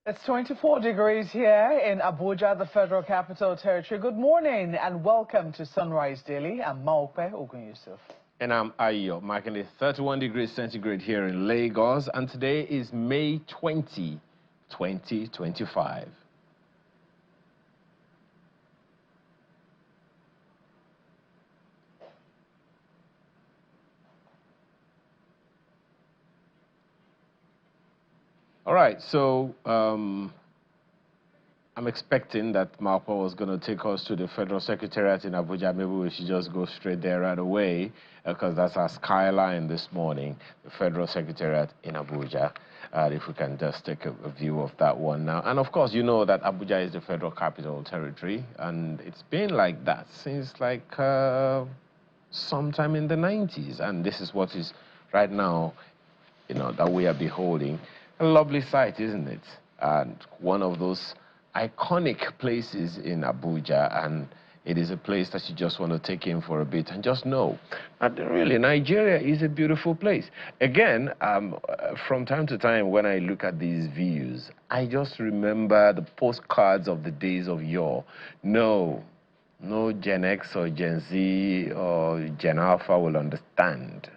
It's 24 degrees here in Abuja, the Federal Capital Territory. Good morning and welcome to Sunrise Daily. I'm Maupe Ogun Yusuf. And I'm Ayo, marking it 31 degrees centigrade here in Lagos. And today is May 20, 2025. All right, so I'm expecting that Marpa was going to take us to the Federal Secretariat in Abuja. Maybe we should just go straight there right away because that's our skyline this morning, the Federal Secretariat in Abuja. If we can just take a view of that one now. And of course, you know that Abuja is the Federal Capital Territory, and it's been like that since like sometime in the 90s. And this is what is right now, that we are beholding. A lovely sight, isn't it? And one of those iconic places in Abuja, and it is a place that you just want to take in for a bit and just know that really Nigeria is a beautiful place. Again, from time to time when I look at these views, I just remember the postcards of the days of yore. No Gen X or Gen Z or Gen Alpha will understand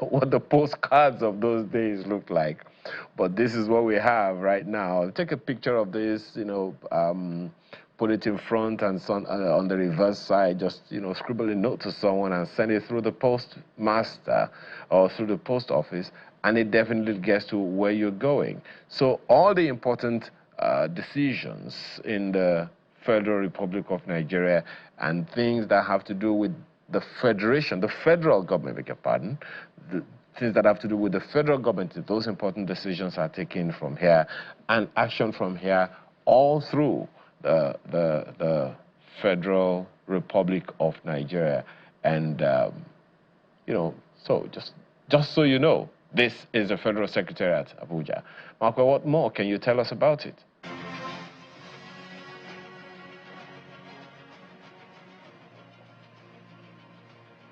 what the postcards of those days looked like. But this is what we have right now. Take a picture of this, put it in front and on the reverse side, just, scribble a note to someone and send it through the postmaster or through the post office, and it definitely gets to where you're going. So all the important decisions in the Federal Republic of Nigeria and things that have to do with the federation, the federal government, beg your pardon, the things that have to do with the federal government, those important decisions are taken from here and action from here all through the Federal Republic of Nigeria. And, so just so you know, this is the Federal Secretariat, Abuja. Marco, what more can you tell us about it?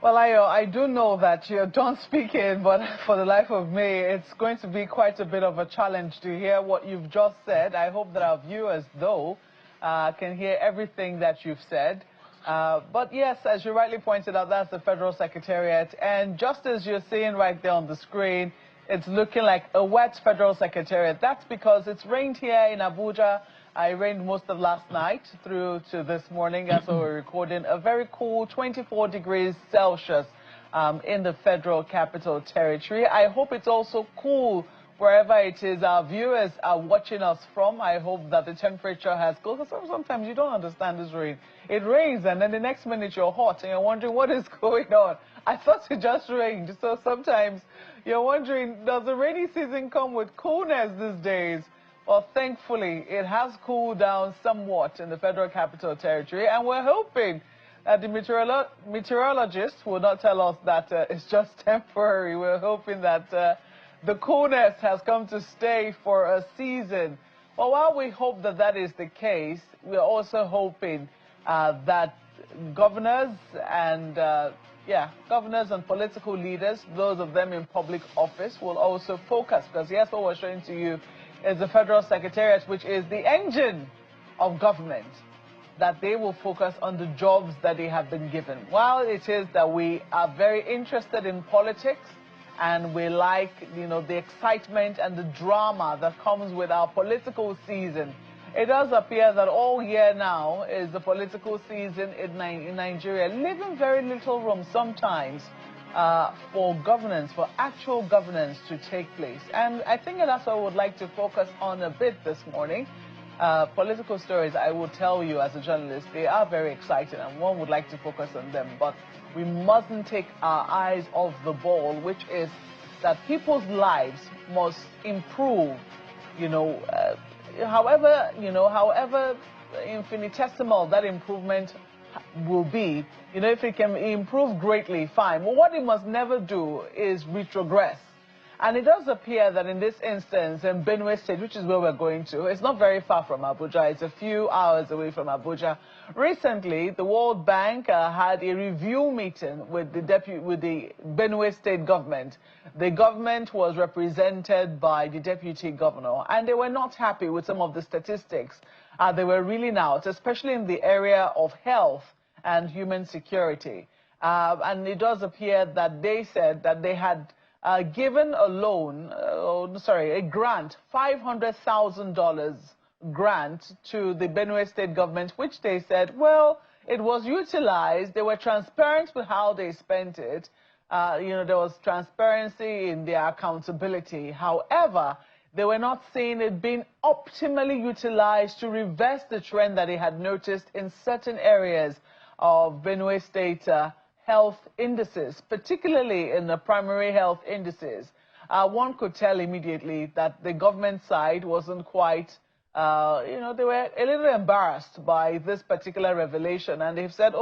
Well, I do know that you're done speaking, but for the life of me, it's going to be quite a bit of a challenge to hear what you've just said. I hope that our viewers, though, can hear everything that you've said. But yes, as you rightly pointed out, that's the Federal Secretariat. And just as you're seeing right there on the screen, it's looking like a wet Federal Secretariat. That's because it's rained here in Abuja. I rained most of last night through to this morning. That's why we're recording a very cool 24 degrees Celsius in the Federal Capital Territory. I hope it's also cool wherever it is our viewers are watching us from. I hope that the temperature has cooled. Because sometimes you don't understand this rain. It rains and then the next minute you're hot and you're wondering what is going on. I thought it just rained. So sometimes you're wondering, does the rainy season come with coolness these days? Well, thankfully, it has cooled down somewhat in the Federal Capital Territory, and we're hoping that the meteorologists will not tell us that it's just temporary. We're hoping that the coolness has come to stay for a season. Well, while we hope that that is the case, we're also hoping that governors and political leaders, those of them in public office, will also focus, because yes, what we're showing to you is the Federal Secretariat, which is the engine of government, that they will focus on the jobs that they have been given. While it is that we are very interested in politics and we like, the excitement and the drama that comes with our political season, it does appear that all year now is the political season in Nigeria, leaving very little room sometimes for governance, for actual governance to take place. And I think that's what I would like to focus on a bit this morning. Political stories, I will tell you as a journalist, they are very exciting and one would like to focus on them. But we mustn't take our eyes off the ball, which is that people's lives must improve, however infinitesimal that improvement will be. If it can improve greatly, fine. But what it must never do is retrogress. And it does appear that in this instance, in Benue State, which is where we're going to, it's not very far from Abuja, it's a few hours away from Abuja. Recently, the World Bank had a review meeting with the Benue State government. The government was represented by the deputy governor, and they were not happy with some of the statistics. They were reeling out, especially in the area of health and human security. And it does appear that they said that they had given a loan, a grant, $500,000 grant to the Benue State government, which they said, well, it was utilized. They were transparent with how they spent it. There was transparency in their accountability. However, they were not seeing it being optimally utilized to reverse the trend that they had noticed in certain areas of Benue State health indices, particularly in the primary health indices. One could tell immediately that the government side wasn't quite, they were a little embarrassed by this particular revelation. And they've said,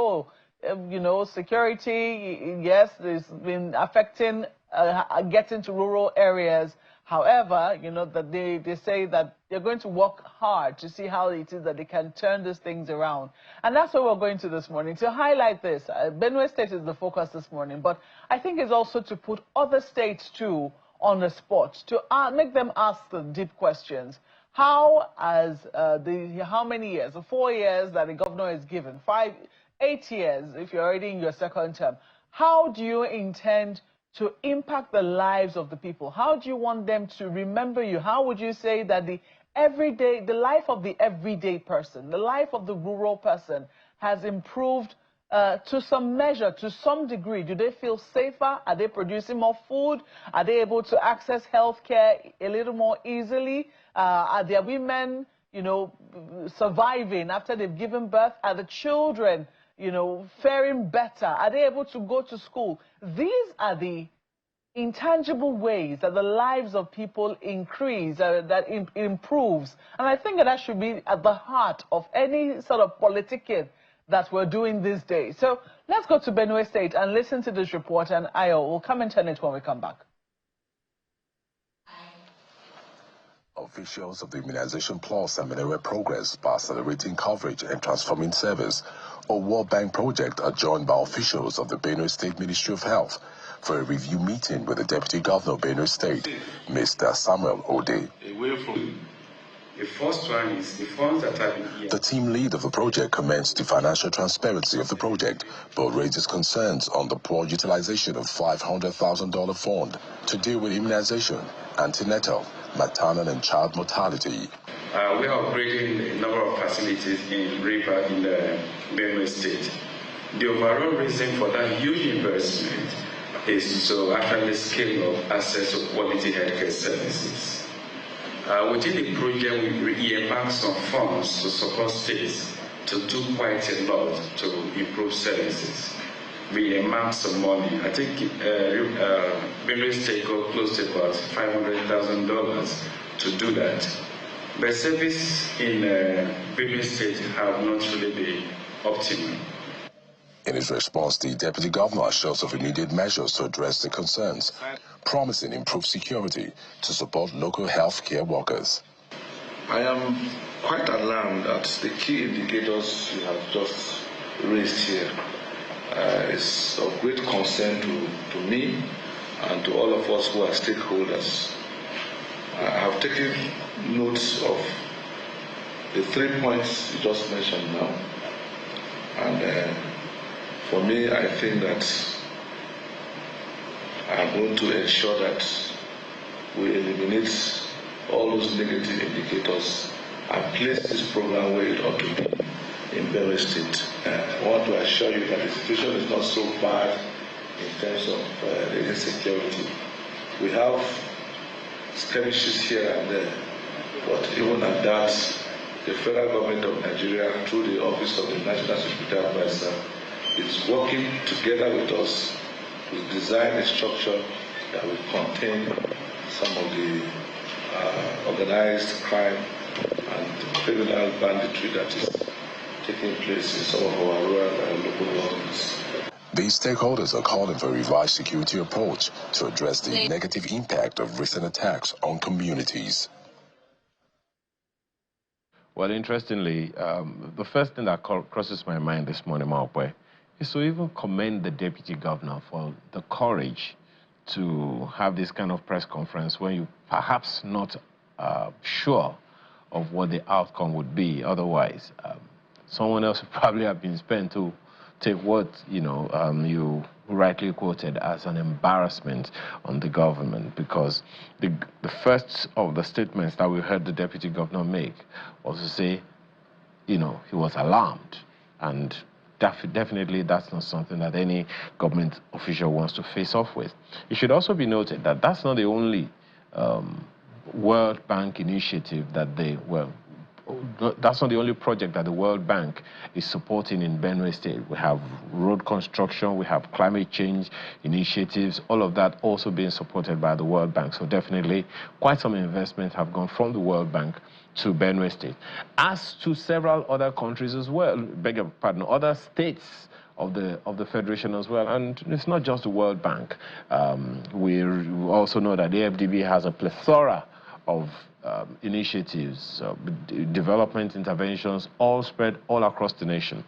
security, yes, it's been affecting getting to rural areas. However, that they say that they're going to work hard to see how it is that they can turn these things around. And that's where we're going to this morning, to highlight this. Benue State is the focus this morning, but I think it's also to put other states, too, on the spot, to make them ask the deep questions. How many years, the 4 years that the governor is given, 8 years if you're already in your second term, how do you intend to impact the lives of the people? How do you want them to remember you? How would you say that the life of the everyday person, the life of the rural person has improved to some measure, to some degree? Do they feel safer? Are they producing more food? Are they able to access health care a little more easily? Are their women, surviving after they've given birth? Are the children faring better? Are they able to go to school? These are the intangible ways that the lives of people increase, that improves. And I think that should be at the heart of any sort of politicking that we're doing these days. So let's go to Benue State and listen to this report, and Ayo will comment on it when we come back. Officials of the Immunization Plus and Malaria Progress by Accelerating Coverage and Transforming Service, a World Bank project, are joined by officials of the Benue State Ministry of Health for a review meeting with the Deputy Governor of Benue State, Mr. Samuel Ode. The first one is the funds that have been here. The team lead of the project comments the financial transparency of the project, but raises concerns on the poor utilization of $500,000 fund to deal with immunization, antenatal, maternal and child mortality. We are upgrading a number of facilities in River in the Benue State. The overall reason for that huge investment is to actually scale up access to quality healthcare services. Within the project, we earmarked some funds to support states to do quite a lot to improve services. We earmarked some money. I think Benue State got close to about $500,000 to do that. But service in Benue State have not really been optimal. In his response, the Deputy Governor assures of immediate measures to address the concerns, promising improved security to support local health care workers. I am quite alarmed at the key indicators you have just raised here. It's of great concern to me and to all of us who are stakeholders. I have taken notes of the 3 points you just mentioned now. And for me, I think that I'm going to ensure that we eliminate all those negative indicators and place this program where it ought to be in Benue State. I want to assure you that the situation is not so bad in terms of the insecurity. We have skirmishes here and there, but even at that, the federal government of Nigeria, through the Office of the National Security Advisor, is working together with us to design a structure that will contain some of the organized crime and criminal banditry that is taking place in some of our rural and local governments. These stakeholders are calling for a revised security approach to address the negative impact of recent attacks on communities. Well, interestingly, the first thing that crosses my mind this morning, Maokwe, is to even commend the deputy governor for the courage to have this kind of press conference when you perhaps not sure of what the outcome would be. Otherwise, someone else would probably have been spent to take what you rightly quoted as an embarrassment on the government, because the first of the statements that we heard the deputy governor make was to say, he was alarmed, and definitely that's not something that any government official wants to face off with. It should also be noted that that's not the only World Bank initiative that that's not the only project that the World Bank is supporting in Benue State. We have road construction, we have climate change initiatives, all of that also being supported by the World Bank. So definitely quite some investment have gone from the World Bank to Benue State. As to several other countries as well, beg your pardon, other states of the Federation as well. And it's not just the World Bank. We also know that the AFDB has a plethora of initiatives, development interventions, all spread all across the nation.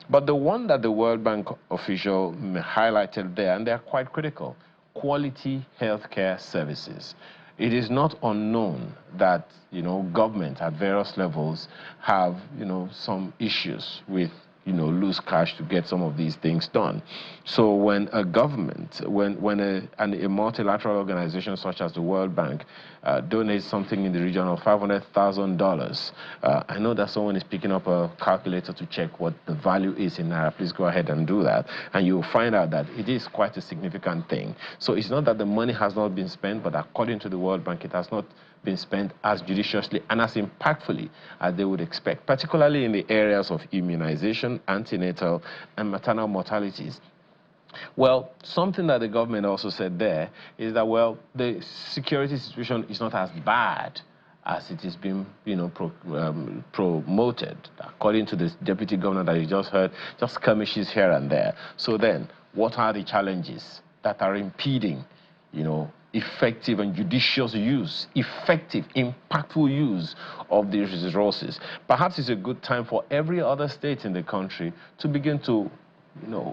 But the one that the World Bank official highlighted there, and they're quite critical, quality healthcare services. It is not unknown that, government at various levels have, some issues with lose cash to get some of these things done. So when a government, when a multilateral organization such as the World Bank donates something in the region of $500,000, I know that someone is picking up a calculator to check what the value is in Naira. Please go ahead and do that, and you'll find out that it is quite a significant thing. So it's not that the money has not been spent, but according to the World Bank, it has not been spent as judiciously and as impactfully as they would expect, particularly in the areas of immunization, antenatal, and maternal mortalities. Well, something that the government also said there is that, well, the security situation is not as bad as it is being, promoted. According to this deputy governor that you just heard, just skirmishes here and there. So then, what are the challenges that are impeding, effective and judicious use, effective, impactful use of these resources? Perhaps it's a good time for every other state in the country to begin to,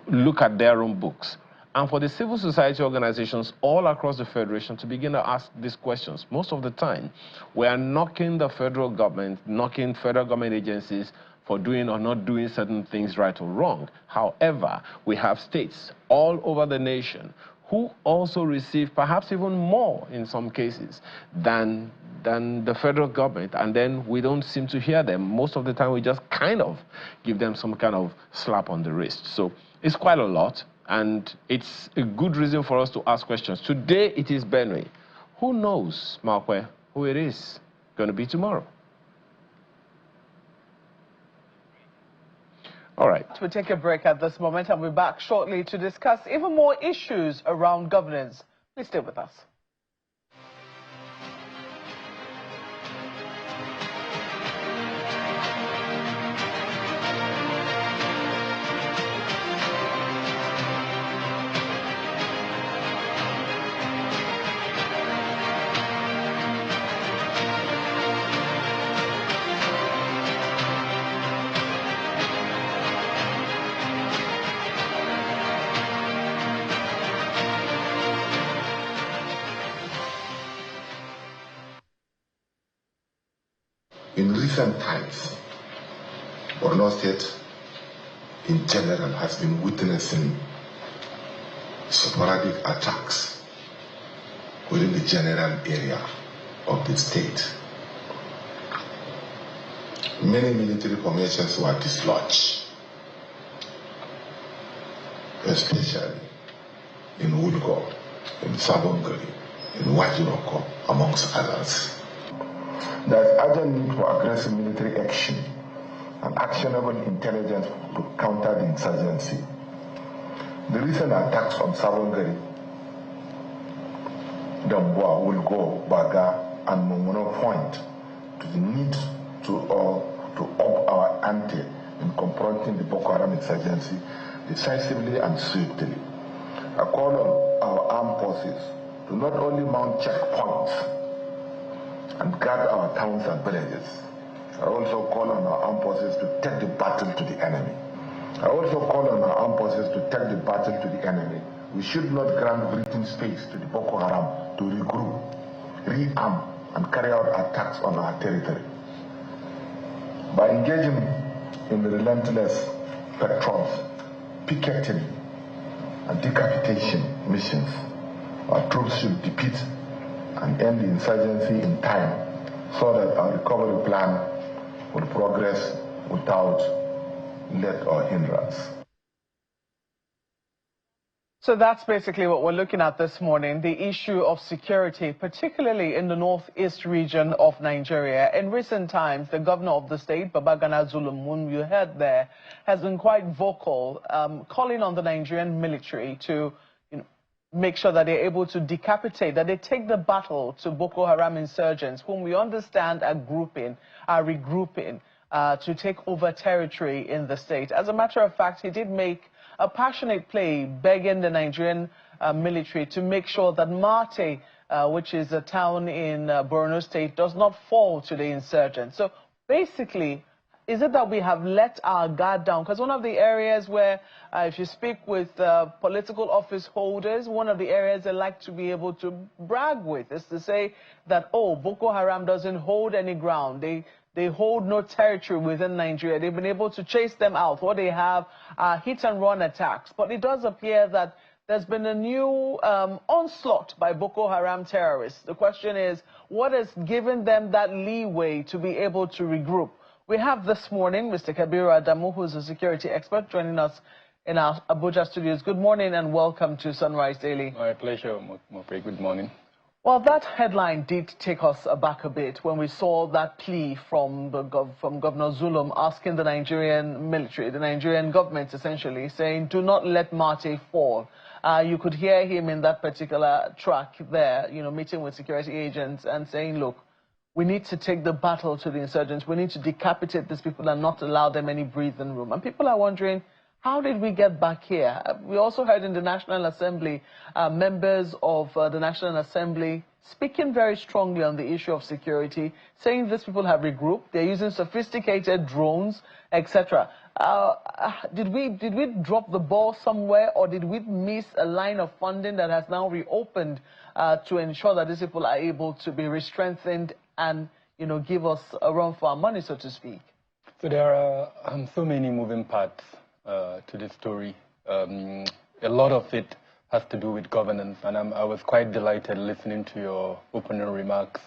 look at their own books, and for the civil society organizations all across the Federation to begin to ask these questions. Most of the time, we are knocking the federal government, knocking federal government agencies for doing or not doing certain things right or wrong. However, we have states all over the nation who also receive perhaps even more in some cases than the federal government, and then we don't seem to hear them. Most of the time we just kind of give them some kind of slap on the wrist. So it's quite a lot, and it's a good reason for us to ask questions. Today it is Benue. Who knows, Maokwe, who it is going to be tomorrow? All right. We'll take a break at this moment and we'll be back shortly to discuss even more issues around governance. Please stay with us. In recent times, Borno State in general has been witnessing sporadic attacks within the general area of the state. Many military formations were dislodged, especially in Wulgo, in Sabongari, in Wajiroko, amongst others. There is urgent need for aggressive military action and actionable intelligence to counter the insurgency. The recent attacks on Sabongari, Damboa, Wulgo, Baga, and Mungono point to the need to up our ante in confronting the Boko Haram insurgency decisively and swiftly. I call on our armed forces to not only mount checkpoints and guard our towns and villages. I also call on our armed forces to take the battle to the enemy. I also call on our armed forces to take the battle to the enemy. We should not grant breathing space to the Boko Haram to regroup, rearm, and carry out attacks on our territory. By engaging in relentless patrols, picketing, and decapitation missions, our troops should defeat and end the insurgency in time so that our recovery plan will progress without let or hindrance. So that's basically what we're looking at this morning, the issue of security, particularly in the northeast region of Nigeria. In recent times, the governor of the state, Babagana Zulum, whom you heard there, has been quite vocal, calling on the Nigerian military to make sure that they're able to decapitate, that they take the battle to Boko Haram insurgents, whom we understand are regrouping to take over territory in the state. As a matter of fact, he did make a passionate plea begging the Nigerian military to make sure that Marte, which is a town in Borno state, does not fall to the insurgents. So basically, is it that we have let our guard down? Because one of the areas where, if you speak with political office holders, one of the areas they like to be able to brag with is to say that, oh, Boko Haram doesn't hold any ground. They hold no territory within Nigeria. They've been able to chase them out. What they have are hit-and-run attacks. But it does appear that there's been a new onslaught by Boko Haram terrorists. The question is, what has given them that leeway to be able to regroup? We have this morning Mr. Kabiru Adamu, who's a security expert, joining us in our Abuja studios. Good morning and welcome to Sunrise Daily. My pleasure, Mope. Good morning. Well, that headline did take us aback a bit when we saw that plea from Governor Zulum asking the Nigerian military, the Nigerian government essentially, saying, do not let Marte fall. You could hear him in that particular track there, meeting with security agents and saying, look, we need to take the battle to the insurgents. We need to decapitate these people and not allow them any breathing room. And people are wondering, how did we get back here? We also heard in the National Assembly, members of the National Assembly speaking very strongly on the issue of security, saying these people have regrouped, they're using sophisticated drones, etc. Did we drop the ball somewhere, or did we miss a line of funding that has now reopened to ensure that these people are able to be re-strengthened and give us a run for our money, so to speak? So there are so many moving parts to this story. A lot of it has to do with governance, and I was quite delighted listening to your opening remarks.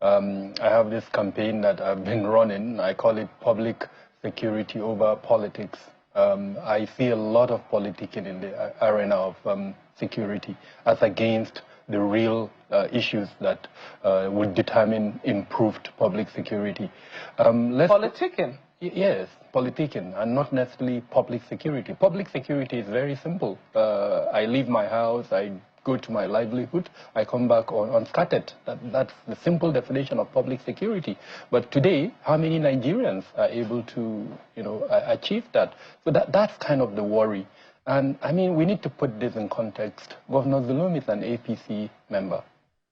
I have this campaign that I've been running. I call it Public Security Over Politics. I see a lot of politicking in the arena of security as against the real issues that would determine improved public security. Politicking? Yes, politicking, and not necessarily public security. Public security is very simple. I leave my house, I go to my livelihood, I come back unscattered. That's the simple definition of public security. But today, how many Nigerians are able to, achieve that? So that's kind of the worry. And I mean, we need to put this in context. Governor Zulum is an APC member,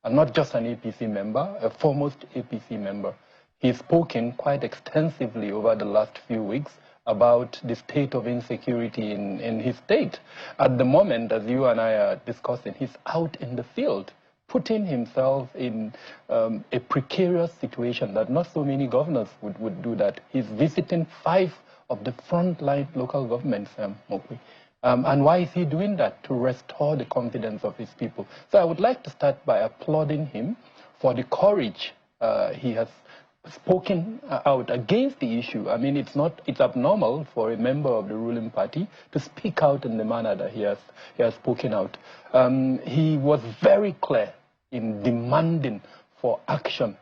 and not just an APC member, a foremost APC member. He's spoken quite extensively over the last few weeks about the state of insecurity in his state. At the moment, as you and I are discussing, he's out in the field, putting himself in a precarious situation that not so many governors would do that. He's visiting 5 of the frontline local governments, and why is he doing that? To restore the confidence of his people. So I would like to start by applauding him for the courage he has spoken out against the issue. I mean, it's abnormal for a member of the ruling party to speak out in the manner that he has spoken out. He was very clear in demanding for action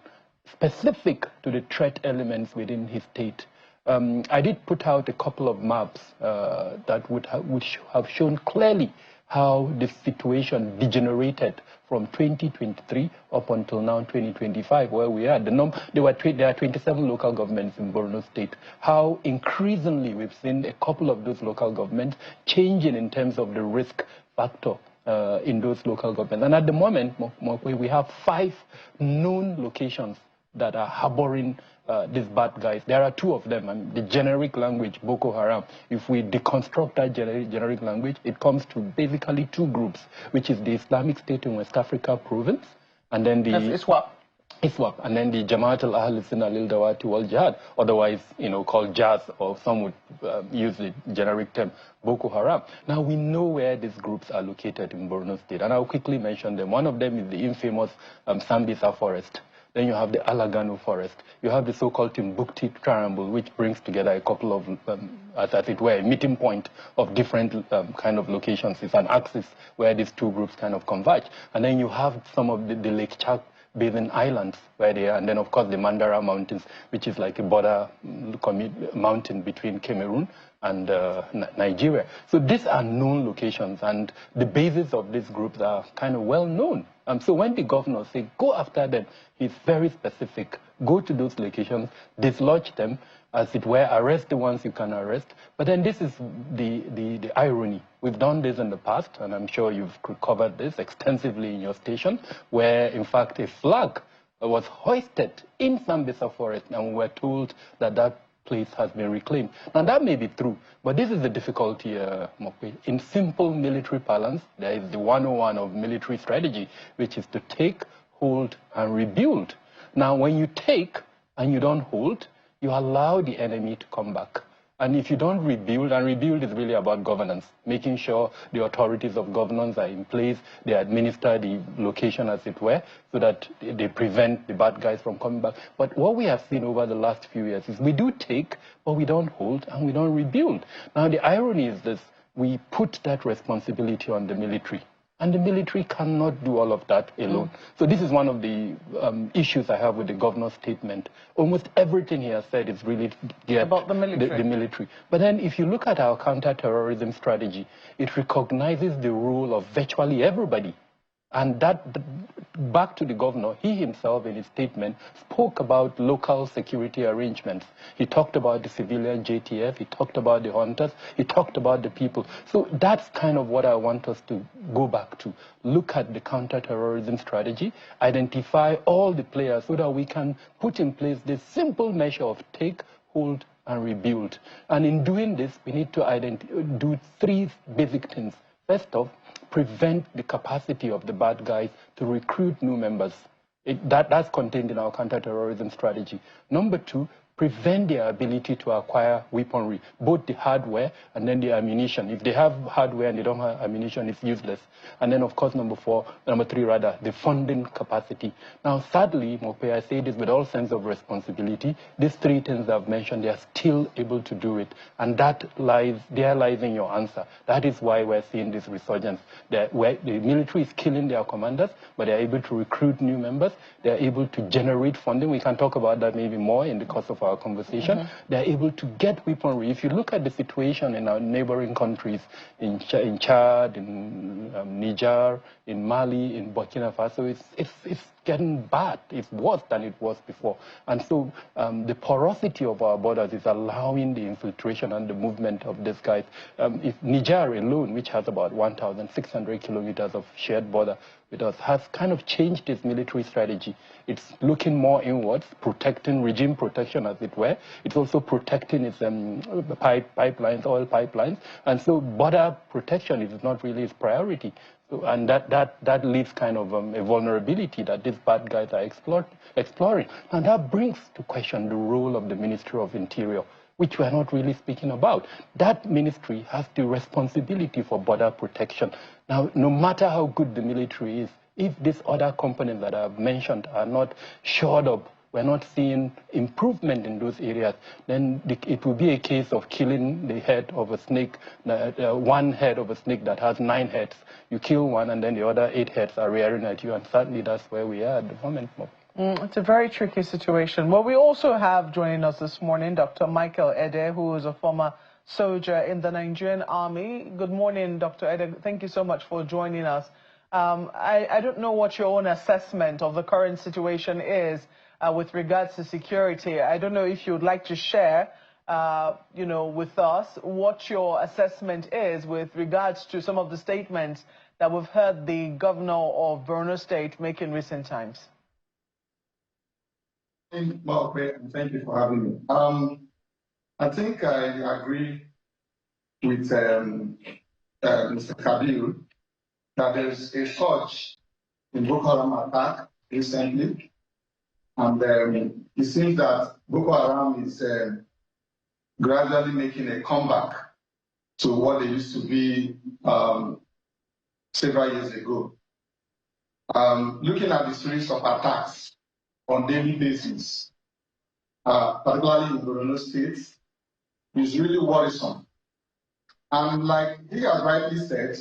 specific to the threat elements within his state. I did put out a couple of maps that would have shown clearly how the situation degenerated from 2023 up until now 2025, where we are. There are 27 local governments in Borno State. How increasingly we've seen a couple of those local governments changing in terms of the risk factor in those local governments. And at the moment, we have 5 known locations that are harboring these bad guys. There are 2 of them, and the generic language, Boko Haram, if we deconstruct that generic language, it comes to basically 2 groups, which is the Islamic State in West Africa province, and then the ISWAP, and then the Jamaat al-Ahl Sunnah al-Dawati wal-Jihad, otherwise, called JAS, or some would use the generic term Boko Haram. Now, we know where these groups are located in Borno State, and I'll quickly mention them. One of them is the infamous Sambisa forest. Then you have the Alagano forest. You have the so-called Timbuktu Triangle, which brings together a couple of, as it were, a meeting point of different kind of locations. It's an axis where these 2 groups kind of converge. And then you have some of the Lake Chad Basin Islands where they are, and then of course the Mandara Mountains, which is like a border mountain between Cameroon and Nigeria. So these are known locations, and the bases of these groups are kind of well known. So when the governor says, go after them, he's very specific. Go to those locations, dislodge them, as it were, arrest the ones you can arrest. But then this is the irony. We've done this in the past, and I'm sure you've covered this extensively in your station, where, in fact, a flag was hoisted in Sambisa Forest, and we were told that that place has been reclaimed. Now, that may be true, but this is the difficulty, Mokwe. In simple military parlance, there is the 101 of military strategy, which is to take, hold, and rebuild. Now, when you take and you don't hold, you allow the enemy to come back. And if you don't rebuild, and rebuild is really about governance, making sure the authorities of governance are in place, they administer the location, as it were, so that they prevent the bad guys from coming back. But what we have seen over the last few years is we do take, but we don't hold, and we don't rebuild. Now, the irony is this: we put that responsibility on the military. And the military cannot do all of that alone. So this is one of the issues I have with the governor's statement. Almost everything he has said is really about the military. But then if you look at our counter-terrorism strategy, it recognizes the role of virtually everybody. And that, back to the governor, he himself in his statement spoke about local security arrangements. He talked about the civilian JTF, he talked about the hunters, he talked about the people. So that's kind of what I want us to go back to. Look at the counter-terrorism strategy, identify all the players so that we can put in place this simple measure of take, hold, and rebuild. And in doing this, we need to do 3 basic things. First off, prevent the capacity of the bad guys to recruit new members. That's contained in our counter-terrorism strategy. Number 2, prevent their ability to acquire weaponry, both the hardware and then the ammunition. If they have hardware and they don't have ammunition, it's useless. And then, of course, number 3, the funding capacity. Now, sadly, Mokwe, I say this with all sense of responsibility, these 3 things I've mentioned, they are still able to do it. And there lies in your answer. That is why we're seeing this resurgence. Where the military is killing their commanders, but they're able to recruit new members. They're able to generate funding. We can talk about that maybe more in the course of our conversation. They're able to get weaponry. If you look at the situation in our neighboring countries, in Chad, in Niger, in Mali, in Burkina Faso, it's getting bad. It's worse than it was before. And so the porosity of our borders is allowing the infiltration and the movement of these guys. If Niger alone, which has about 1,600 kilometers of shared border with us, has kind of changed its military strategy. It's looking more inwards, protecting regime protection, as it were. It's also protecting its pipelines, oil pipelines. And so border protection is not really its priority. So, and that leaves kind of a vulnerability that these bad guys are exploring. And that brings to question the role of the Ministry of Interior, which we are not really speaking about. That ministry has the responsibility for border protection. Now, no matter how good the military is, if these other components that I've mentioned are not shored up, we're not seeing improvement in those areas, then it will be a case of killing the head of a snake, one head of a snake that has 9 heads. You kill one and then the other 8 heads are rearing at you, and certainly that's where we are at the moment. It's a very tricky situation. Well, we also have joining us this morning Dr. Michael Ede, who is a former soldier in the Nigerian army. Good morning, Dr. Ede. Thank you so much for joining us. I don't know what your own assessment of the current situation is with regards to security. I don't know if you would like to share, with us what your assessment is with regards to some of the statements that we've heard the governor of Borno State make in recent times. Well, thank you for having me. I think I agree with Mr. Kabir that there's a surge in Boko Haram attack recently, and it seems that Boko Haram is gradually making a comeback to what they used to be several years ago. Looking at the series of attacks on daily basis, particularly in Borno State, is really worrisome. And like he has rightly said,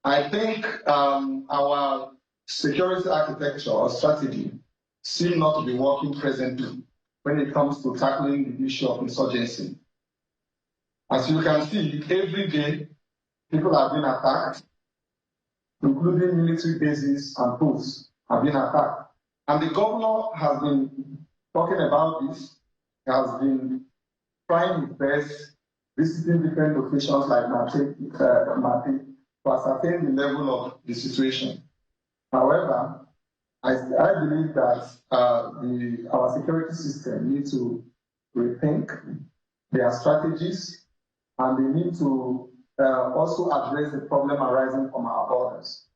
I think our security architecture or strategy seems not to be working presently when it comes to tackling the issue of insurgency. As you can see, every day people are being attacked, including military bases and posts have been attacked. And the governor has been talking about this, he has been trying his best, visiting different locations like Mate, to ascertain the level of the situation. However, I believe that our security system needs to rethink their strategies, and they need to also address the problem arising from our borders.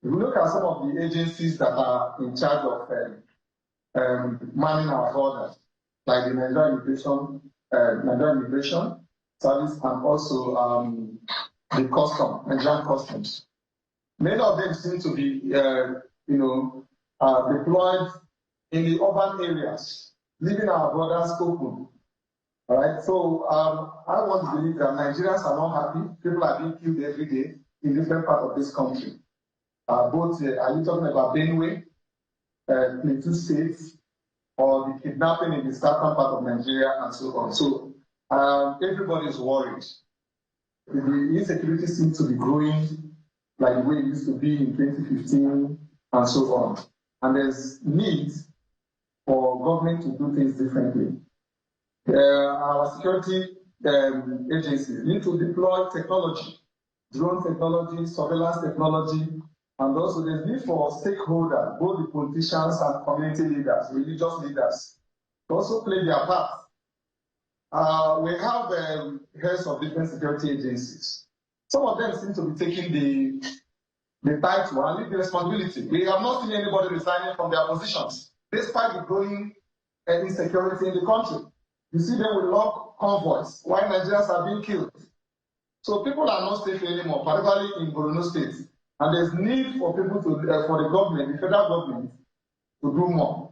If we look at some of the agencies that are in charge of manning our borders, like the Nigerian Immigration Service, and also the Nigerian Customs. Many of them seem to be, deployed in the urban areas, leaving our borders open. All right. So I want to believe that Nigerians are not happy. People are being killed every day in different parts of this country. Are you talking about Benue, Plateau states, or the kidnapping in the southern part of Nigeria, and so on? So everybody is worried. The insecurity seems to be growing like the way it used to be in 2015 and so on. And there's need for government to do things differently. Our security agencies need to deploy technology, drone technology, surveillance technology, and also there's need for stakeholders, both the politicians and community leaders, religious leaders, to also play their part. We have heads of different security agencies. Some of them seem to be taking the title and lead the responsibility. We have not seen anybody resigning from their positions, despite the growing insecurity in the country. You see them with long convoys while Nigerians are being killed. So people are not safe anymore, particularly in Borno State. And there's need for people to, for the government, the federal government, to do more.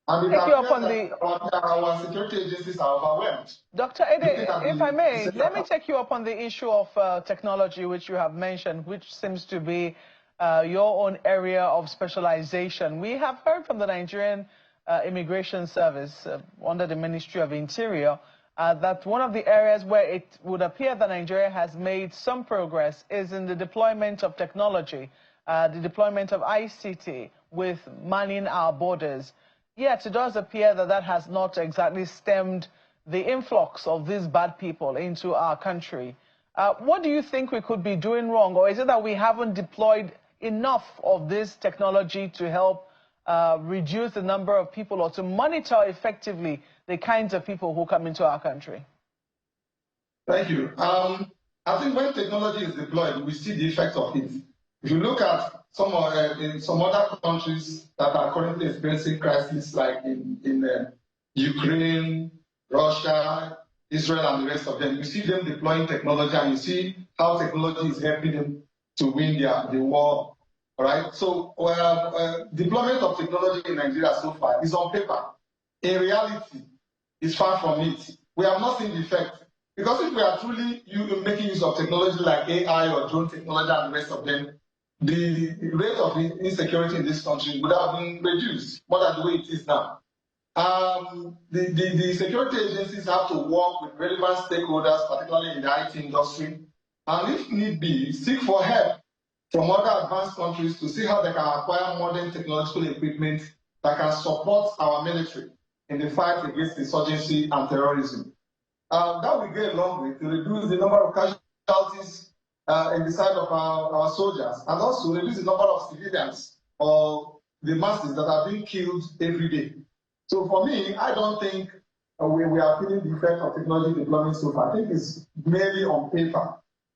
And our security agencies are overwhelmed. Dr. Ede, if I may, let me take you up on the issue of technology, which you have mentioned, which seems to be your own area of specialization. We have heard from the Nigerian Immigration Service under the Ministry of Interior that one of the areas where it would appear that Nigeria has made some progress is in the deployment of technology, the deployment of ICT with manning our borders. Yet it does appear that that has not exactly stemmed the influx of these bad people into our country. What do you think we could be doing wrong? Or is it that we haven't deployed enough of this technology to help reduce the number of people or to monitor effectively the kinds of people who come into our country? Thank you. I think when technology is deployed, we see the effect of it. If you look at in some other countries that are currently experiencing crises, like in Ukraine, Russia, Israel, and the rest of them, you see them deploying technology, and you see how technology is helping them to win the war. All right. So deployment of technology in Nigeria so far is on paper. In reality, it's far from it. We have not seen the effect. Because if we are truly making use of technology like AI or drone technology and the rest of them, the rate of insecurity in this country would have been reduced more than the way it is now. The security agencies have to work with relevant stakeholders, particularly in the IT industry, and if need be, seek for help from other advanced countries to see how they can acquire modern technological equipment that can support our military in the fight against insurgency and terrorism. That will go a long way to reduce the number of casualties in the side of our soldiers, and also reduce the number of civilians or the masses that are being killed every day. So for me, I don't think we are feeling the effect of technology deployment so far. I think it's merely on paper.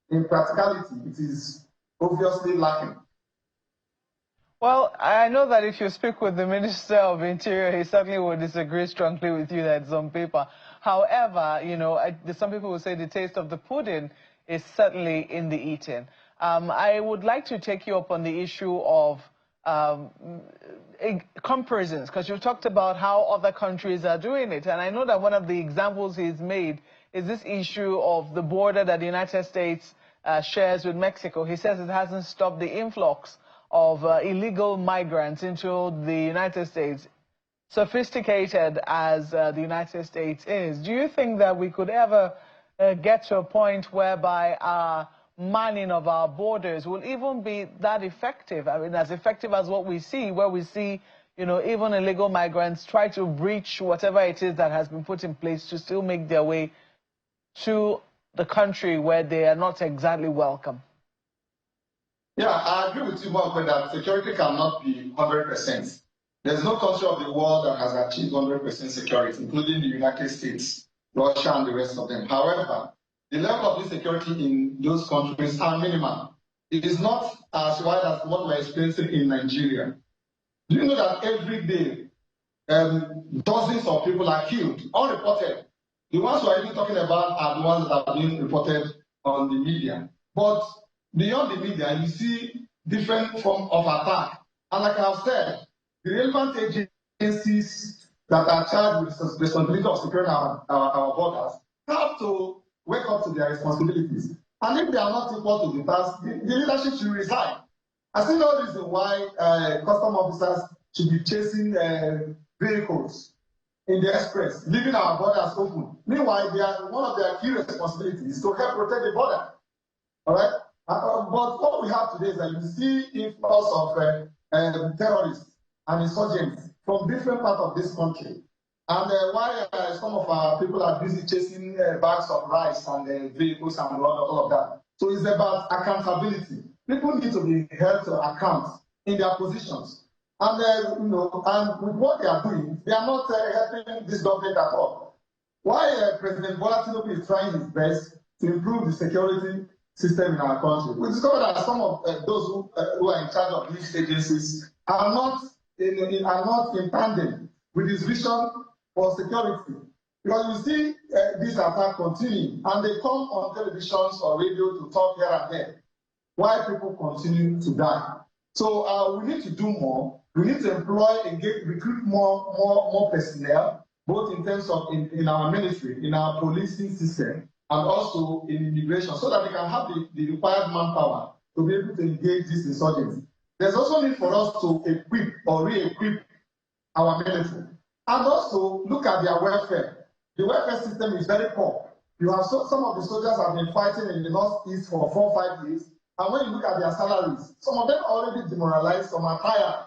In practicality, it is obviously lacking. Well, I know that if you speak with the Minister of Interior, he certainly will disagree strongly with you that it's on paper. However, you know, some people will say the taste of the pudding is certainly in the eating. I would like to take you up on the issue of comparisons, because you've talked about how other countries are doing it. And I know that one of the examples he's made is this issue of the border that the United States shares with Mexico. He says it hasn't stopped the influx of illegal migrants into the United States, sophisticated as the United States is. Do you think that we could ever get to a point whereby our manning of our borders will even be that effective? I mean, as effective as what we see, where we see, you know, even illegal migrants try to breach whatever it is that has been put in place to still make their way to the country where they are not exactly welcome. Yeah, I agree with you, Mark, that security cannot be 100%. There's no country of the world that has achieved 100% security, including the United States, Russia, and the rest of them. However, the level of insecurity in those countries are minimal. It is not as wide as what we're experiencing in Nigeria. Do you know that every day, dozens of people are killed, unreported? The ones who are even talking about are the ones that are being reported on the media. But beyond the media, you see different forms of attack. And like I've said, the relevant agencies that are charged with the responsibility of securing our borders have to wake up to their responsibilities. And if they are not equal to the task, the leadership should resign. I see no reason why custom officers should be chasing vehicles in the express, leaving our borders open. Meanwhile, one of their key responsibilities is to help protect the border. All right? But what we have today is that you see influx of terrorists and insurgents from different parts of this country. And while some of our people are busy chasing bags of rice and vehicles and all of that. So it's about accountability. People need to be held to account in their positions. And, you know, and with what they are doing, they are not helping this government at all. While President Bola Tinubu is trying his best to improve the security system in our country, we discovered that some of those who are in charge of these agencies are not in tandem with his vision for security. Because you see this attack continue, and they come on televisions or radio to talk here and there, why people continue to die. So we need to do more. We need to employ, engage, recruit more personnel, both in terms of in our military, in our policing system, and also in immigration, so that we can have the required manpower to be able to engage these insurgents. There's also need for us to equip or re-equip our military, and also look at their welfare. The welfare system is very poor. You have some of the soldiers have been fighting in the northeast for 4 or 5 years, and when you look at their salaries, some of them are already demoralized, some are tired.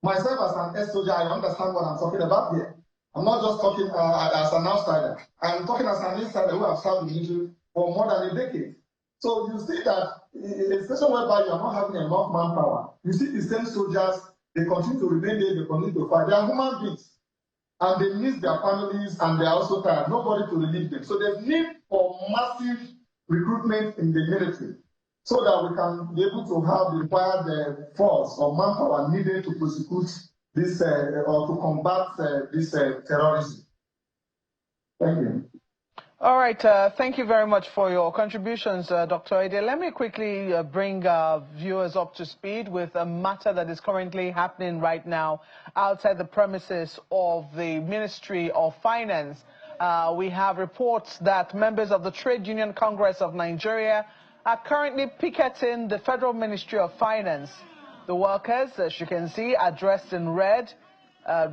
Myself as an ex-soldier, I understand what I'm talking about here. I'm not just talking as an outsider. I'm talking as an insider who has served the military for more than a decade. So you see that a situation whereby you are not having enough manpower, you see the same soldiers, they continue to remain there, they continue to fight. They are human beings, and they miss their families, and they are also tired. Nobody to relieve them. So there's need for massive recruitment in the military, so that we can be able to have the required force or manpower needed to prosecute this or to combat this terrorism. Thank you. All right. Thank you very much for your contributions, Dr. Ide. Let me quickly bring viewers up to speed with a matter that is currently happening right now outside the premises of the Ministry of Finance. We have reports that members of the Trade Union Congress of Nigeria are currently picketing the Federal Ministry of Finance. The workers, as you can see, are dressed in red,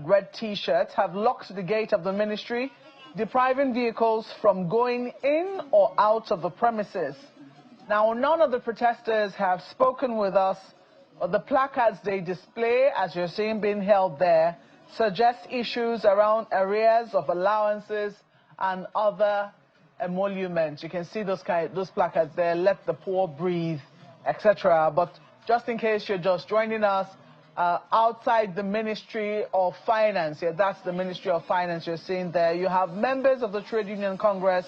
red T-shirts have locked the gate of the ministry, depriving vehicles from going in or out of the premises. Now, none of the protesters have spoken with us, but the placards they display, as you're seeing being held there, suggest issues around arrears of allowances and other emoluments. You can see those placards there, let the poor breathe, etc. But just in case you're just joining us, outside the Ministry of Finance, that's the Ministry of Finance you're seeing there, you have members of the Trade Union Congress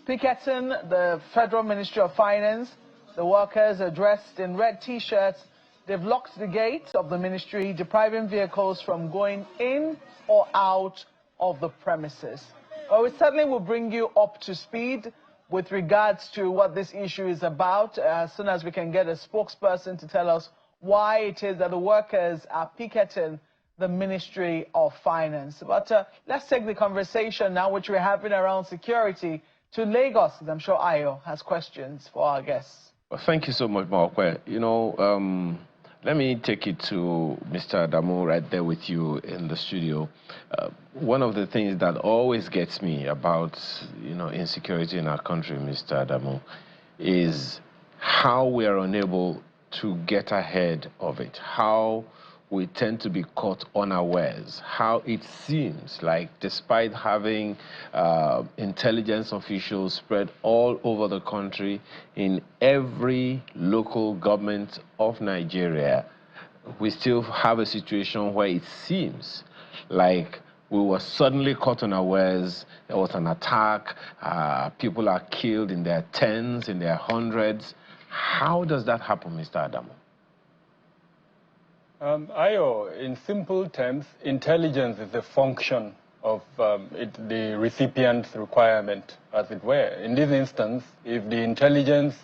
picketing the Federal Ministry of Finance. The workers are dressed in red T-shirts. They've locked the gate of the ministry, depriving vehicles from going in or out of the premises. Well, we certainly will bring you up to speed with regards to what this issue is about as soon as we can get a spokesperson to tell us why it is that the workers are picketing the Ministry of Finance. But let's take the conversation now, which we're having around security, to Lagos. I'm sure Ayo has questions for our guests. Well, thank you so much, Mark. You know, let me take it to Mr. Adamu right there with you in the studio. One of the things that always gets me about, insecurity in our country, Mr. Adamu, is how we are unable to get ahead of it, how we tend to be caught unawares, how it seems like despite having intelligence officials spread all over the country in every local government of Nigeria, we still have a situation where it seems like we were suddenly caught unawares. There was an attack, people are killed in their tens, in their hundreds. How does that happen, Mr. Adamu? Ayo, in simple terms, intelligence is a function of the recipient's requirement, as it were. In this instance, if the intelligence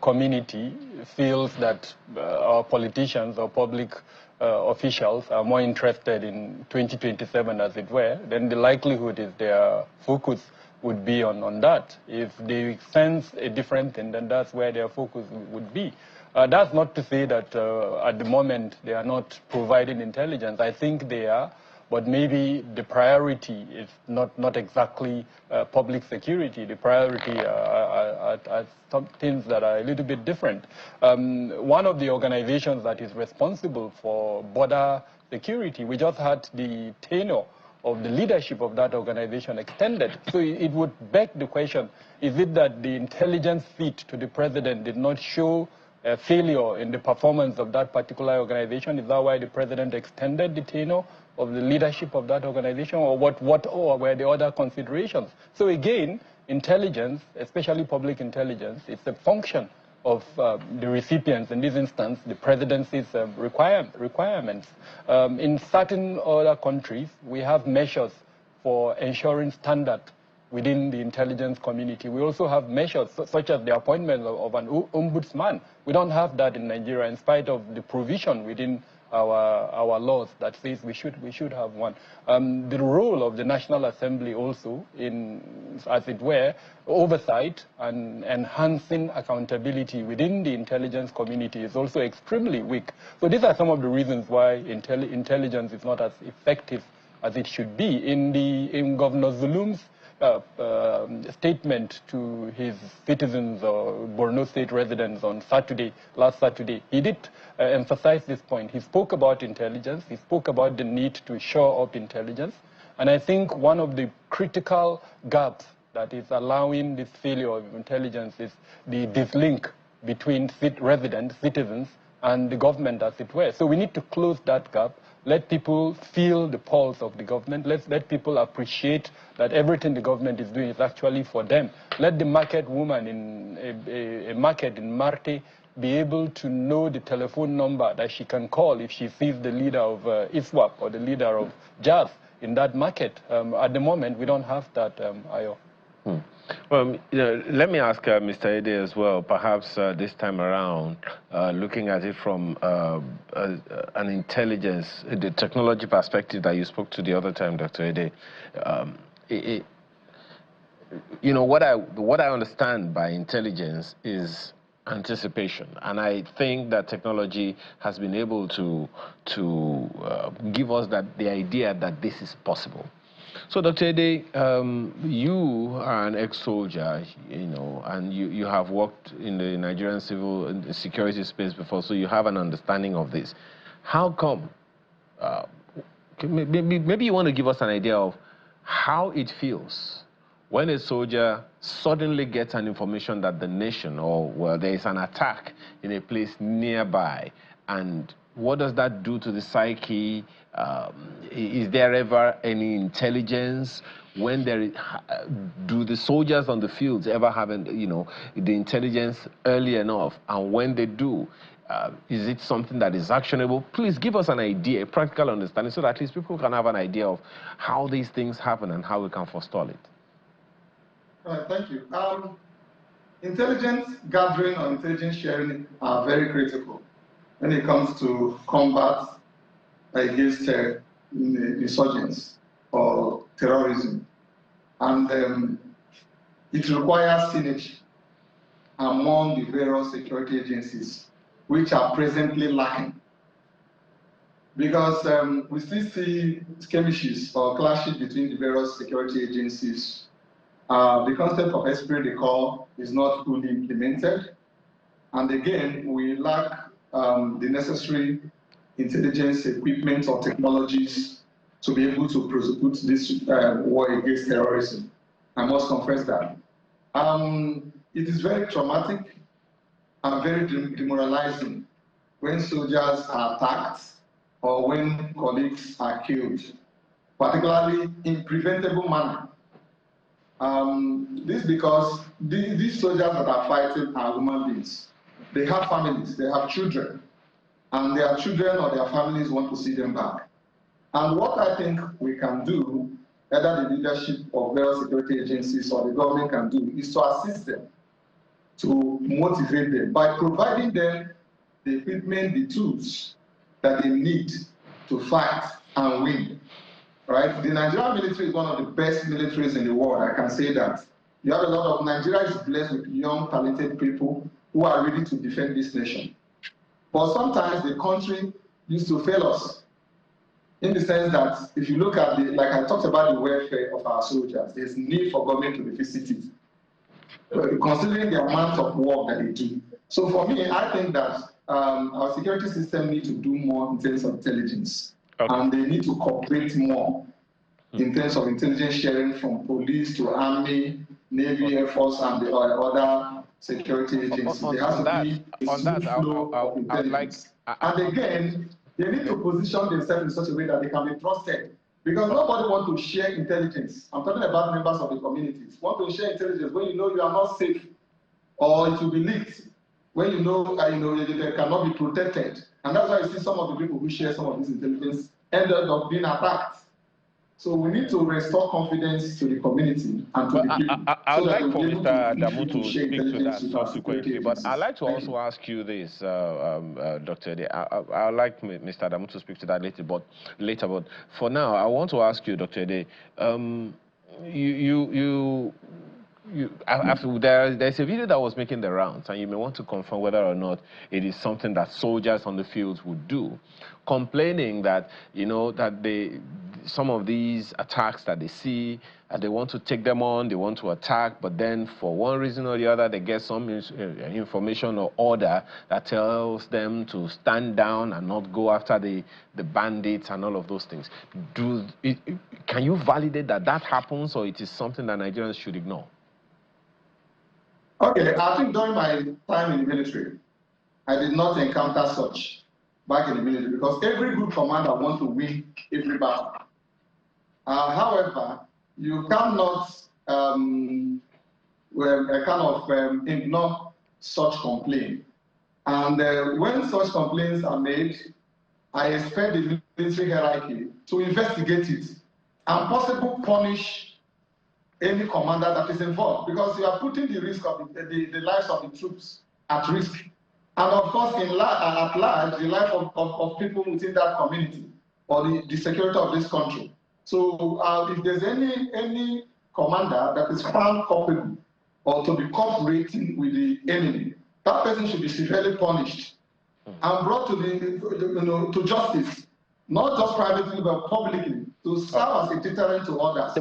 community feels that our politicians or public officials are more interested in 2027, as it were, then the likelihood is their focus would be on that. If they sense a different thing, then that's where their focus would be. That's not to say that at the moment they are not providing intelligence. I think they are, but maybe the priority is not exactly public security. The priority are some things that are a little bit different. One of the organizations that is responsible for border security, we just had the tenure of the leadership of that organization extended. So it would beg the question, is it that the intelligence feed to the president did not show a failure in the performance of that particular organization? Is that why the president extended the tenure of the leadership of that organization, or what were the other considerations? So again, intelligence, especially public intelligence, it's a function of the recipients, in this instance, the presidency's requirements. In certain other countries, we have measures for ensuring standard within the intelligence community. We also have measures such as the appointment of an ombudsman. We don't have that in Nigeria, in spite of the provision within our laws that says we should have one. The role of the National Assembly also in, as it were, oversight and enhancing accountability within the intelligence community is also extremely weak. So these are some of the reasons why intelligence is not as effective as it should be. In Governor Zulum's statement to his citizens or Borno State residents on last Saturday, he did emphasize this point. He spoke about intelligence. He spoke about the need to shore up intelligence. And I think one of the critical gaps that is allowing this failure of intelligence is the dislink between citizens and the government, as it were. So we need to close that gap. Let people feel the pulse of the government. Let people appreciate that everything the government is doing is actually for them. Let the market woman in a market in Marte be able to know the telephone number that she can call if she sees the leader of ISWAP or the leader of JAS in that market. At the moment, we don't have that, Ayo. Well, let me ask Mr. Ede as well, perhaps this time around, looking at it from an intelligence, the technology perspective that you spoke to the other time, Dr. Ede. What I understand by intelligence is anticipation, and I think that technology has been able to give us the idea that this is possible. So, Dr. Ede, you are an ex-soldier, and you have worked in the Nigerian civil security space before, so you have an understanding of this. How come? Maybe you want to give us an idea of how it feels when a soldier suddenly gets an information that the nation, or there is an attack in a place nearby, and what does that do to the psyche? Is there ever any intelligence? When do the soldiers on the fields ever have, the intelligence early enough? And when they do, is it something that is actionable? Please give us an idea, a practical understanding, so that at least people can have an idea of how these things happen and how we can forestall it. All right, thank you. Intelligence gathering or intelligence sharing are very critical when it comes to combat against insurgents or terrorism. And it requires synergy among the various security agencies, which are presently lacking. Because we still see skirmishes or clashes between the various security agencies. The concept of esprit de corps is not fully implemented. And again, we lack the necessary intelligence equipment or technologies to be able to prosecute this war against terrorism. I must confess that. It is very traumatic and very demoralizing when soldiers are attacked or when colleagues are killed, particularly in preventable manner. This because these soldiers that are fighting are human beings. They have families, they have children, and their children or their families want to see them back. And what I think we can do, either the leadership of various security agencies or the government can do, is to assist them, to motivate them by providing them the equipment, the tools that they need to fight and win. Right? The Nigerian military is one of the best militaries in the world. I can say that. You have a lot of Nigeria is blessed with young, talented people who are ready to defend this nation. But sometimes the country used to fail us, in the sense that if you look at like I talked about the welfare of our soldiers, there's need for government to revisit it, considering the amount of work that they do. So for me, I think that our security system needs to do more in terms of intelligence. Okay. And they need to cooperate more in terms of intelligence sharing from police to army, Navy, Air Force, and the other security agencies. There has to be a smooth flow of intelligence. And again, they need to position themselves in such a way that they can be trusted. Because nobody wants to share intelligence. I'm talking about members of the communities. Want to share intelligence when you know you are not safe, or it will be leaked when you know they cannot be protected. And that's why you see some of the people who share some of this intelligence ended up being attacked. So we need to restore confidence to the community and to the people. I would like for Mr. Damu to speak to that subsequently, but I'd like to also ask you this, Dr. Ede. I would like Mr. Damu to speak to that later, but for now, I want to ask you, Dr. Ede, there's a video that was making the rounds, and you may want to confirm whether or not it is something that soldiers on the fields would do, complaining that some of these attacks that they see, they want to take them on, they want to attack, but then for one reason or the other, they get some information or order that tells them to stand down and not go after the bandits and all of those things. Can you validate that happens, or it is something that Nigerians should ignore? Okay, I think during my time in the military, I did not encounter such back in the military, because every good commander wants to win every battle. However, you cannot ignore such complaints. And when such complaints are made, I expect the military hierarchy to investigate it and possibly punish any commander that is involved, because you are putting the risk of the lives of the troops at risk. And of course, at large, the life of people within that community or the security of this country. So if there's any commander that is found culpable or to be cooperating with the enemy, that person should be severely punished and brought to to justice, not just privately but publicly, to serve as a deterrent to others.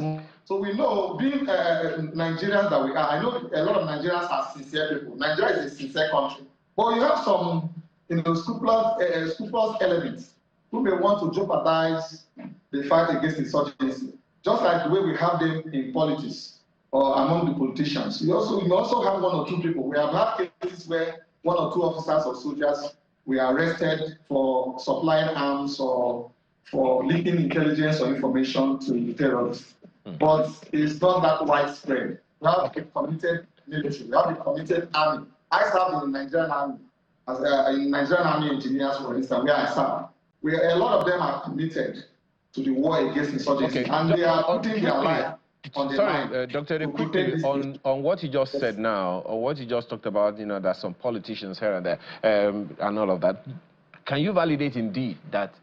So we know, being Nigerians that we are, I know a lot of Nigerians are sincere people. Nigeria is a sincere country, but you have some, scrupulous elements who may want to jeopardize the fight against insurgency, just like the way we have them in politics or among the politicians. We also have one or two people. We have had cases where one or two officers or soldiers were arrested for supplying arms or for leaking intelligence or information to the terrorists. But it's not that widespread. We have a committed military. We have a committed army. I served in the Nigerian army, as in Nigerian army engineers, for instance, where I served. A lot of them are committed to the war against insurgency, and they are putting their life on the line. Sorry, Dr. Quickly, on what you just said now, or what you just talked about, there's some politicians here and there, and all of that. Can you validate indeed that,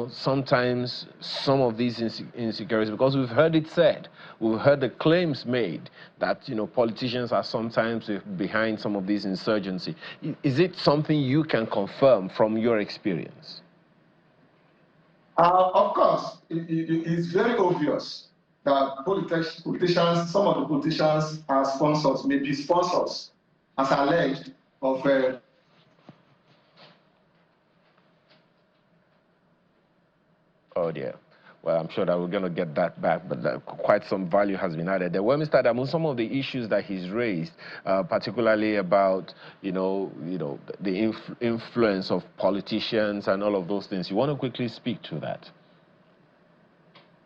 sometimes some of these insecurities, because we've heard it said, we've heard the claims made that, politicians are sometimes behind some of these insurgency. Is it something you can confirm from your experience? Of course, it's very obvious that politicians, some of the politicians are sponsors, maybe sponsors, as alleged, of Oh dear. Well, I'm sure that we're going to get that back, but quite some value has been added there. Well, Mr. Adamu, some of the issues that he's raised, particularly about, the influence of politicians and all of those things, you want to quickly speak to that?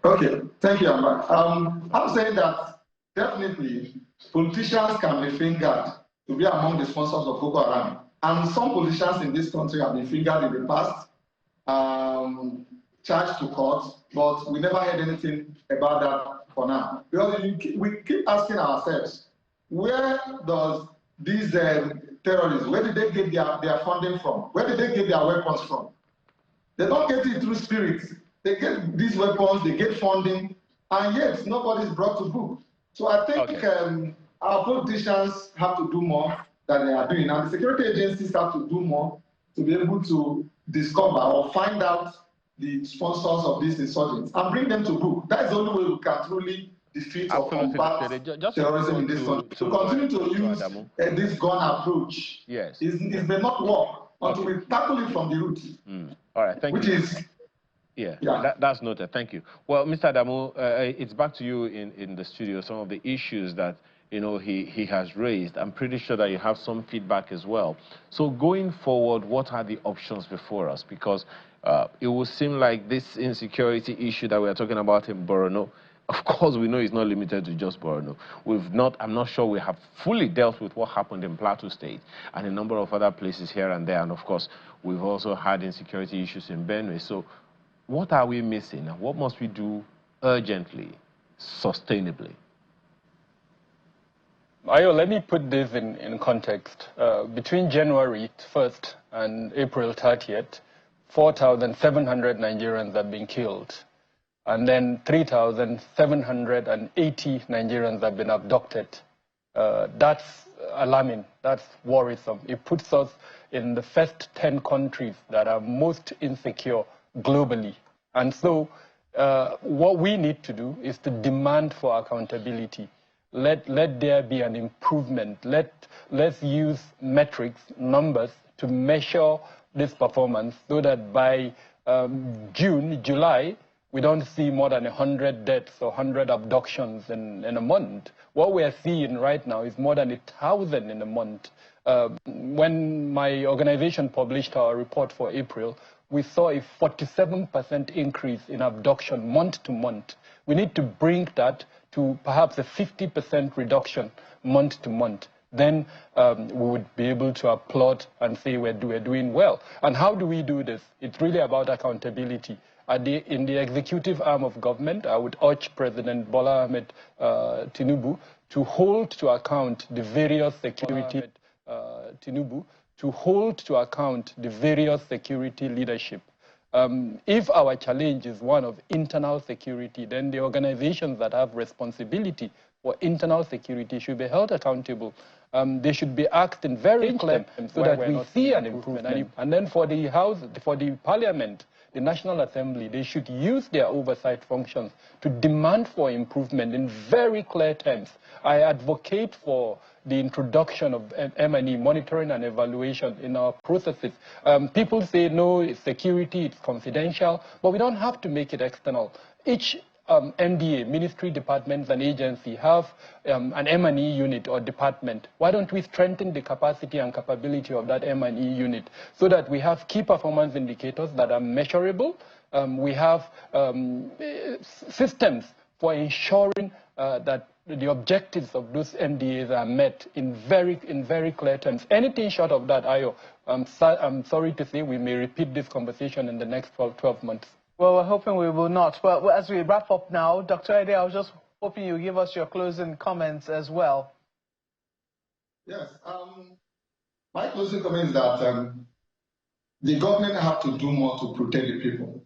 Okay, thank you, Amber. I'm saying that definitely politicians can be fingered to be among the sponsors of Boko Haram. And some politicians in this country have been fingered in the past, charged to court, but we never heard anything about that for now. Because we keep asking ourselves, where does these terrorists, where did they get their funding from? Where did they get their weapons from? They don't get it through spirits. They get these weapons, they get funding, and yet nobody's brought to book. So I think our politicians have to do more than they are doing, and the security agencies have to do more to be able to discover or find out the sponsors of these insurgents and bring them to book. That is the only way we can truly defeat or combat terrorism in this country. To continue to use this gun approach, it may not work until we tackle it from the root. All right, thank you. That's noted. Thank you. Well, Mr. Adamu, it's back to you in the studio. Some of the issues that he has raised. I'm pretty sure that you have some feedback as well. So going forward, what are the options before us? Because it will seem like this insecurity issue that we're talking about in Borno, of course, we know it's not limited to just Borno. I'm not sure we have fully dealt with what happened in Plateau State and a number of other places here and there. And of course, we've also had insecurity issues in Benue. So what are we missing? What must we do urgently, sustainably? Ayo, let me put this in context. Between January 1st and April 30th, 4,700 Nigerians have been killed. And then 3,780 Nigerians have been abducted. That's alarming. That's worrisome. It puts us in the first 10 countries that are most insecure globally. And so what we need to do is to demand for accountability. Let there be an improvement. Let's use metrics, numbers, to measure this performance so that by July, we don't see more than 100 deaths or 100 abductions in a month. What we are seeing right now is more than 1,000 in a month. When my organization published our report for April, we saw a 47% increase in abduction month to month. We need to bring that to perhaps a 50% reduction month to month. Then we would be able to applaud and say we're doing well. And how do we do this? It's really about accountability. In the executive arm of government, I would urge President Bola Ahmed Tinubu to hold to account the various security leadership. If our challenge is one of internal security, then the organizations that have responsibility for internal security should be held accountable. They should be asked in very clear terms so that we see an improvement. And then for the House, for the Parliament, the National Assembly, they should use their oversight functions to demand for improvement in very clear terms. I advocate for the introduction of M&E, monitoring and evaluation in our processes. People say, no, it's security, it's confidential, but we don't have to make it external. Each MDA, ministry, departments, and agency have an M&E unit or department. Why don't we strengthen the capacity and capability of that M&E unit so that we have key performance indicators that are measurable? We have systems for ensuring that the objectives of those MDAs are met in very clear terms. Anything short of that, I'm sorry to say we may repeat this conversation in the next 12 months. Well, we're hoping we will not. Well, as we wrap up now, Dr. Ede, I was just hoping you give us your closing comments as well. Yes. My closing comment is that the government have to do more to protect the people.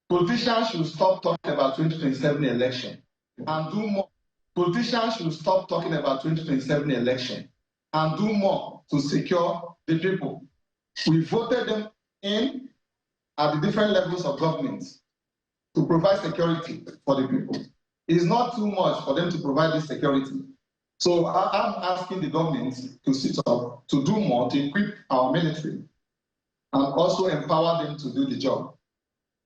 Politicians should stop talking about 2027 election and do more. Politicians should stop talking about 2027 election and do more to secure the people. We voted them in at the different levels of government to provide security for the people. It's not too much for them to provide this security. So I'm asking the government to sit up, to do more, to equip our military, and also empower them to do the job.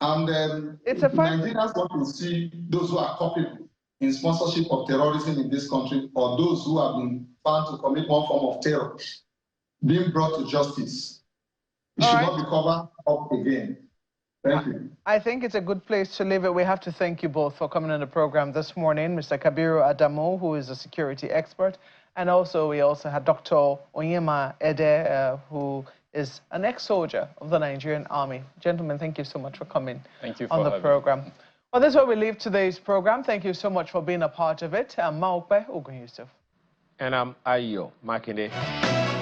And Nigerians want to see those who are culpable in sponsorship of terrorism in this country, or those who have been found to commit one form of terror, being brought to justice. It should not be covered up again. Thank you. I think it's a good place to leave it. We have to thank you both for coming on the program this morning. Mr. Kabiru Adamu, who is a security expert, and we also had Dr. Onyema Ede, who is an ex-soldier of the Nigerian Army. Gentlemen, thank you so much for coming on the program. Well, this is where we leave today's program. Thank you so much for being a part of it. I'm Maokbe Ogun Yusuf. And I'm Ayo Makinde.